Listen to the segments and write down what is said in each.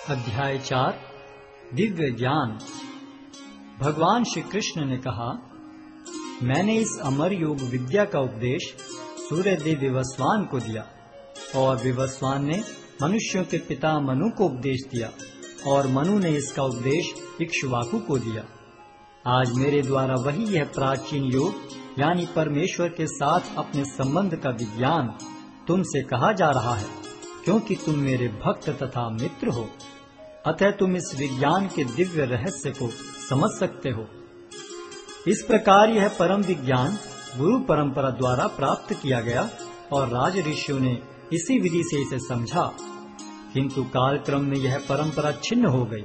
अध्याय 4 दिव्य ज्ञान। भगवान श्री कृष्ण ने कहा, मैंने इस अमर योग विद्या का उपदेश सूर्यदेव विवस्वान को दिया और विवस्वान ने मनुष्यों के पिता मनु को उपदेश दिया और मनु ने इसका उपदेश इक्ष्वाकु को दिया। आज मेरे द्वारा वही यह प्राचीन योग यानी परमेश्वर के साथ अपने संबंध का विज्ञान तुमसे कहा जा रहा है, क्योंकि तुम मेरे भक्त तथा मित्र हो। अतः तुम इस विज्ञान के दिव्य रहस्य को समझ सकते हो। इस प्रकार यह परम विज्ञान गुरु परंपरा द्वारा प्राप्त किया गया और राज ऋषियों ने इसी विधि से इसे समझा, किंतु कालक्रम में यह परंपरा छिन्न हो गई।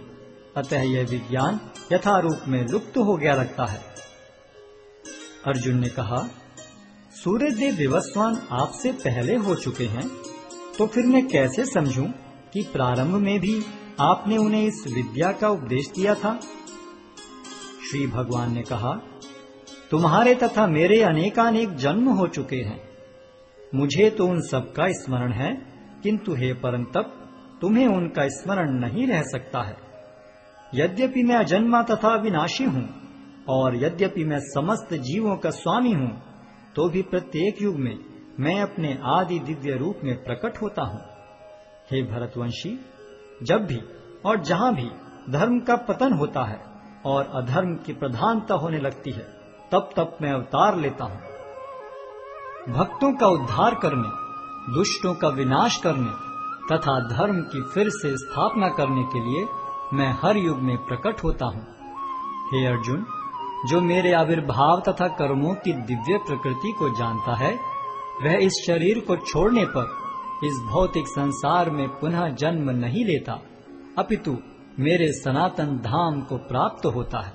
अतः यह विज्ञान यथारूप में लुप्त हो गया लगता है। अर्जुन ने कहा, सूर्यदेव विवस्वान आपसे पहले हो चुके हैं, तो फिर मैं कैसे समझूं कि प्रारंभ में भी आपने उन्हें इस विद्या का उपदेश दिया था। श्री भगवान ने कहा, तुम्हारे तथा मेरे अनेकानेक जन्म हो चुके हैं। मुझे तो उन सब का स्मरण है, किंतु हे परंतप तुम्हें उनका स्मरण नहीं रह सकता है। यद्यपि मैं अजन्मा तथा विनाशी हूँ और यद्यपि मैं समस्त जीवों का स्वामी हूँ, तो भी प्रत्येक युग में मैं अपने आदि दिव्य रूप में प्रकट होता हूँ। हे भरतवंशी, जब भी और जहाँ भी धर्म का पतन होता है और अधर्म की प्रधानता होने लगती है, तब तब मैं अवतार लेता हूँ। भक्तों का उद्धार करने, दुष्टों का विनाश करने तथा धर्म की फिर से स्थापना करने के लिए मैं हर युग में प्रकट होता हूँ। हे अर्जुन, जो मेरे आविर्भाव तथा कर्मों की दिव्य प्रकृति को जानता है, वह इस शरीर को छोड़ने पर इस भौतिक संसार में पुनः जन्म नहीं लेता, अपितु मेरे सनातन धाम को प्राप्त होता है।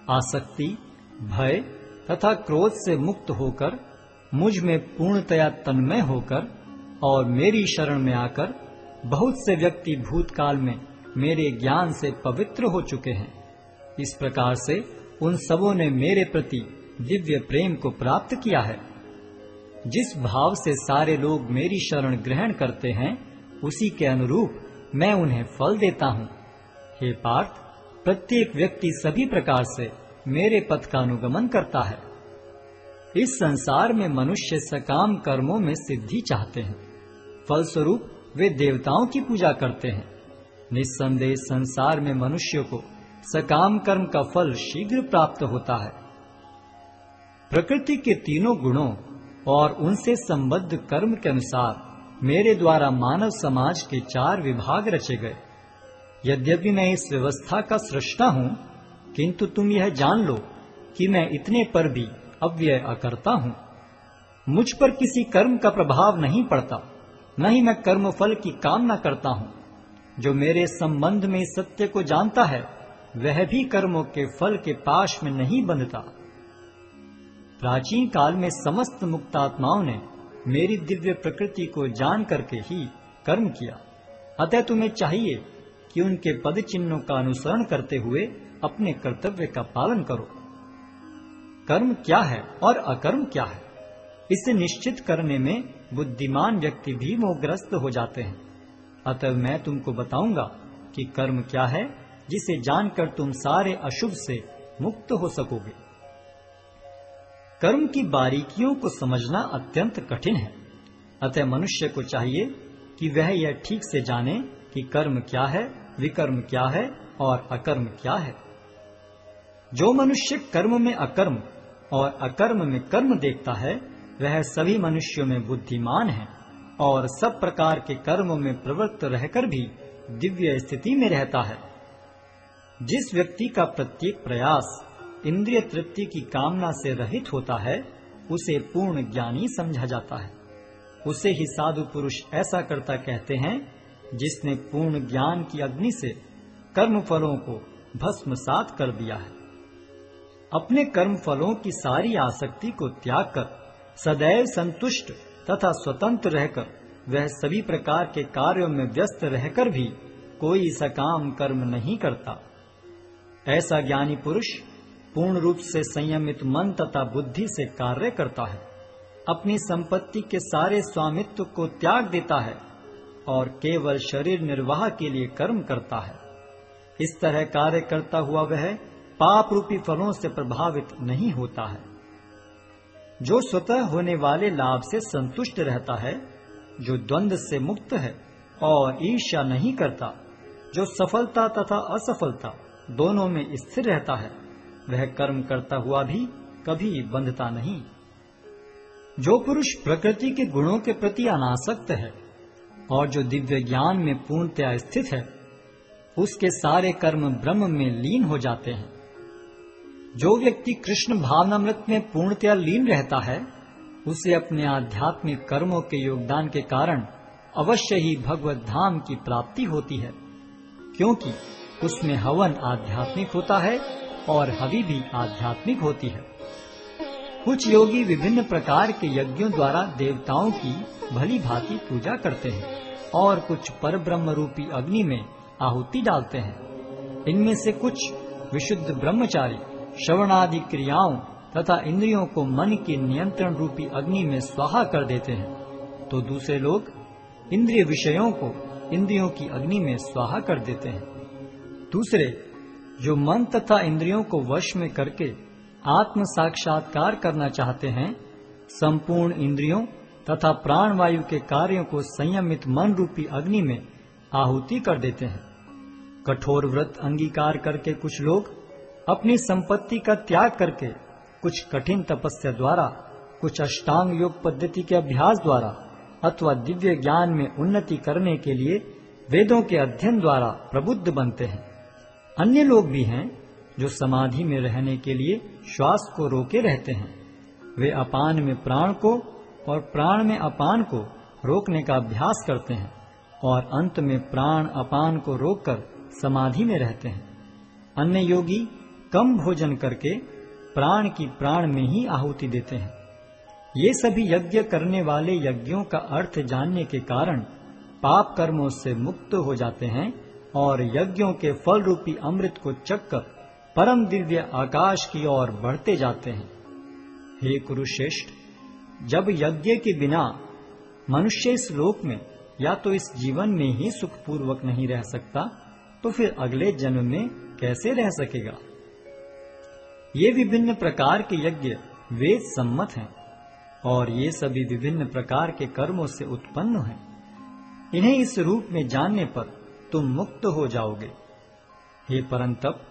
आसक्ति, भय तथा क्रोध से मुक्त होकर, मुझ में पूर्णतया तन्मय होकर और मेरी शरण में आकर बहुत से व्यक्ति भूतकाल में मेरे ज्ञान से पवित्र हो चुके हैं। इस प्रकार से उन सबों ने मेरे प्रति दिव्य प्रेम को प्राप्त किया है। जिस भाव से सारे लोग मेरी शरण ग्रहण करते हैं, उसी के अनुरूप मैं उन्हें फल देता हूँ। हे पार्थ, प्रत्येक व्यक्ति सभी प्रकार से मेरे पथ का अनुगमन करता है। इस संसार में मनुष्य सकाम कर्मों में सिद्धि चाहते हैं, फलस्वरूप वे देवताओं की पूजा करते हैं। निस्संदेह संसार में मनुष्य को सकाम कर्म का फल शीघ्र प्राप्त होता है। प्रकृति के तीनों गुणों और उनसे संबद्ध कर्म के अनुसार मेरे द्वारा मानव समाज के 4 विभाग रचे गए। यद्यपि मैं इस व्यवस्था का सृष्टा हूँ, किंतु तुम यह जान लो कि मैं इतने पर भी अव्यय अकर्ता हूँ। मुझ पर किसी कर्म का प्रभाव नहीं पड़ता, न ही मैं कर्म फल की कामना करता हूँ। जो मेरे संबंध में इस सत्य को जानता है, वह भी कर्मों के फल के पाश में नहीं बंधता। प्राचीन काल में समस्त मुक्तात्माओं ने मेरी दिव्य प्रकृति को जान करके ही कर्म किया। अतः तुम्हें चाहिए कि उनके पद चिन्हों का अनुसरण करते हुए अपने कर्तव्य का पालन करो। कर्म क्या है और अकर्म क्या है, इसे निश्चित करने में बुद्धिमान व्यक्ति भी मोहग्रस्त हो जाते हैं। अतः मैं तुमको बताऊंगा कि कर्म क्या है, जिसे जानकर तुम सारे अशुभ से मुक्त हो सकोगे। कर्म की बारीकियों को समझना अत्यंत कठिन है। अतः मनुष्य को चाहिए कि वह यह ठीक से जाने कि कर्म क्या है, विकर्म क्या है और अकर्म क्या है। जो मनुष्य कर्म में अकर्म और अकर्म में कर्म देखता है, वह सभी मनुष्यों में बुद्धिमान है और सब प्रकार के कर्मों में प्रवृत्त रहकर भी दिव्य स्थिति में रहता है। जिस व्यक्ति का प्रत्येक प्रयास इंद्रिय तृप्ति की कामना से रहित होता है, उसे पूर्ण ज्ञानी समझा जाता है। उसे ही साधु पुरुष ऐसा करता कहते हैं, जिसने पूर्ण ज्ञान की अग्नि से कर्म फलों को भस्मसात कर दिया है। अपने कर्म फलों की सारी आसक्ति को त्याग कर सदैव संतुष्ट तथा स्वतंत्र रहकर वह सभी प्रकार के कार्यों में व्यस्त रहकर भी कोई सकाम कर्म नहीं करता। ऐसा ज्ञानी पुरुष पूर्ण रूप से संयमित मन तथा बुद्धि से कार्य करता है, अपनी संपत्ति के सारे स्वामित्व को त्याग देता है और केवल शरीर निर्वाह के लिए कर्म करता है। इस तरह कार्य करता हुआ वह पाप रूपी फलों से प्रभावित नहीं होता है। जो स्वतः होने वाले लाभ से संतुष्ट रहता है, जो द्वंद्व से मुक्त है और ईर्ष्या नहीं करता, जो सफलता तथा असफलता दोनों में स्थिर रहता है, वह कर्म करता हुआ भी कभी बंधता नहीं। जो पुरुष प्रकृति के गुणों के प्रति अनासक्त है और जो दिव्य ज्ञान में पूर्णतया स्थित है, उसके सारे कर्म ब्रह्म में लीन हो जाते हैं। जो व्यक्ति कृष्ण भावनामृत में पूर्णतया लीन रहता है, उसे अपने आध्यात्मिक कर्मों के योगदान के कारण अवश्य ही भगवत धाम की प्राप्ति होती है, क्योंकि उसमें हवन आध्यात्मिक होता है और हवि भी आध्यात्मिक होती है। कुछ योगी विभिन्न प्रकार के यज्ञों द्वारा देवताओं की भली भांति पूजा करते हैं और कुछ परब्रह्म रूपी अग्नि में आहुति डालते हैं। इनमें से कुछ विशुद्ध ब्रह्मचारी श्रवणादि क्रियाओं तथा इंद्रियों को मन के नियंत्रण रूपी अग्नि में स्वाहा कर देते हैं, तो दूसरे लोग इंद्रिय विषयों को इंद्रियों की अग्नि में स्वाहा कर देते हैं। दूसरे जो मन तथा इंद्रियों को वश में करके आत्म साक्षात्कार करना चाहते हैं, संपूर्ण इंद्रियों तथा प्राण वायु के कार्यों को संयमित मन रूपी अग्नि में आहुति कर देते हैं। कठोर व्रत अंगीकार करके कुछ लोग अपनी संपत्ति का त्याग करके, कुछ कठिन तपस्या द्वारा, कुछ अष्टांग योग पद्धति के अभ्यास द्वारा अथवा दिव्य ज्ञान में उन्नति करने के लिए वेदों के अध्ययन द्वारा प्रबुद्ध बनते हैं। अन्य लोग भी हैं जो समाधि में रहने के लिए श्वास को रोके रहते हैं। वे अपान में प्राण को और प्राण में अपान को रोकने का अभ्यास करते हैं और अंत में प्राण अपान को रोककर समाधि में रहते हैं। अन्य योगी कम भोजन करके प्राण की प्राण में ही आहुति देते हैं। ये सभी यज्ञ करने वाले यज्ञों का अर्थ जानने के कारण पाप कर्मों से मुक्त हो जाते हैं और यज्ञों के फल रूपी अमृत को चखकर परम दिव्य आकाश की ओर बढ़ते जाते हैं। हे कुरुश्रेष्ठ, जब यज्ञ के बिना मनुष्य इस लोक में या तो इस जीवन में ही सुखपूर्वक नहीं रह सकता, तो फिर अगले जन्म में कैसे रह सकेगा? ये विभिन्न प्रकार के यज्ञ वेद सम्मत हैं और ये सभी विभिन्न प्रकार के कर्मों से उत्पन्न हैं। इन्हें इस रूप में जानने पर तुम मुक्त हो जाओगे। हे परंतप,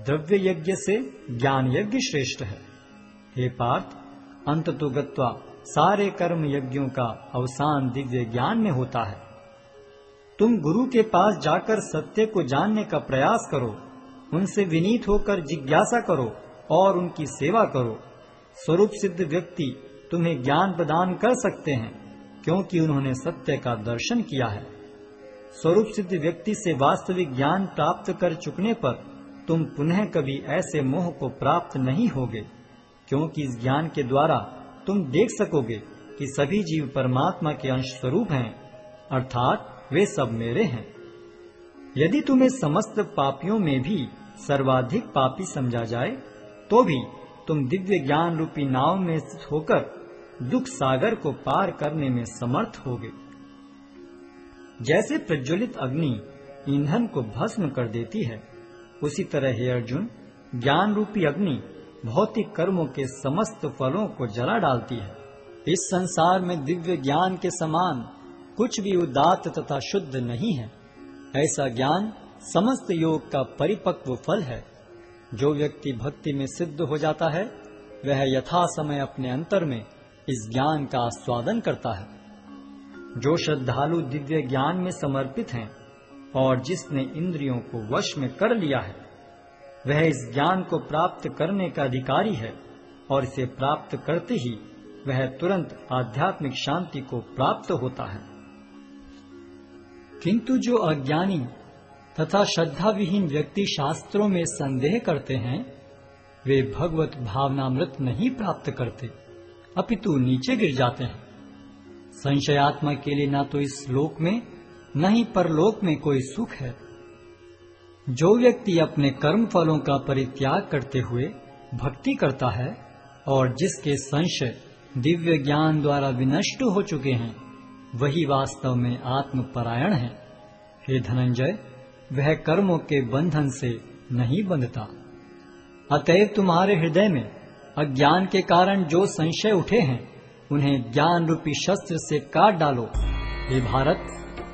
द्रव्य यज्ञ से ज्ञान यज्ञ श्रेष्ठ है। हे पार्थ, अंततो गत्वा सारे कर्म यज्ञों का अवसान दिव्य ज्ञान में होता है। तुम गुरु के पास जाकर सत्य को जानने का प्रयास करो, उनसे विनीत होकर जिज्ञासा करो और उनकी सेवा करो। स्वरूप सिद्ध व्यक्ति तुम्हें ज्ञान प्रदान कर सकते हैं, क्योंकि उन्होंने सत्य का दर्शन किया है। स्वरूप सिद्ध व्यक्ति से वास्तविक ज्ञान प्राप्त कर चुकने पर तुम पुनः कभी ऐसे मोह को प्राप्त नहीं होगे, क्योंकि इस ज्ञान के द्वारा तुम देख सकोगे कि सभी जीव परमात्मा के अंश स्वरूप हैं, अर्थात वे सब मेरे हैं। यदि तुम्हें समस्त पापियों में भी सर्वाधिक पापी समझा जाए, तो भी तुम दिव्य ज्ञान रूपी नाव में स्थित होकर दुख सागर को पार करने में समर्थ होगे। जैसे प्रज्वलित अग्नि ईंधन को भस्म कर देती है, उसी तरह हे अर्जुन, ज्ञान रूपी अग्नि भौतिक कर्मों के समस्त फलों को जला डालती है। इस संसार में दिव्य ज्ञान के समान कुछ भी उदात्त तथा शुद्ध नहीं है। ऐसा ज्ञान समस्त योग का परिपक्व फल है। जो व्यक्ति भक्ति में सिद्ध हो जाता है, वह यथा समय अपने अंतर में इस ज्ञान का आस्वादन करता है। जो श्रद्धालु दिव्य ज्ञान में समर्पित हैं और जिसने इंद्रियों को वश में कर लिया है, वह इस ज्ञान को प्राप्त करने का अधिकारी है और इसे प्राप्त करते ही वह तुरंत आध्यात्मिक शांति को प्राप्त होता है। किंतु जो अज्ञानी तथा श्रद्धा विहीन व्यक्ति शास्त्रों में संदेह करते हैं, वे भगवत भावनामृत नहीं प्राप्त करते, अपितु नीचे गिर जाते हैं। संशयात्मा के लिए न तो इस लोक में न ही परलोक में कोई सुख है। जो व्यक्ति अपने कर्म फलों का परित्याग करते हुए भक्ति करता है और जिसके संशय दिव्य ज्ञान द्वारा विनष्ट हो चुके हैं, वही वास्तव में आत्मपरायण है। हे धनंजय, वह कर्मों के बंधन से नहीं बंधता। अतएव तुम्हारे हृदय में अज्ञान के कारण जो संशय उठे हैं, उन्हें ज्ञान रूपी शस्त्र से काट डालो। हे भारत,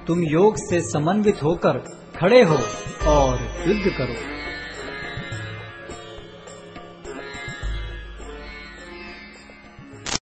तुम योग से समन्वित होकर खड़े हो और युद्ध करो।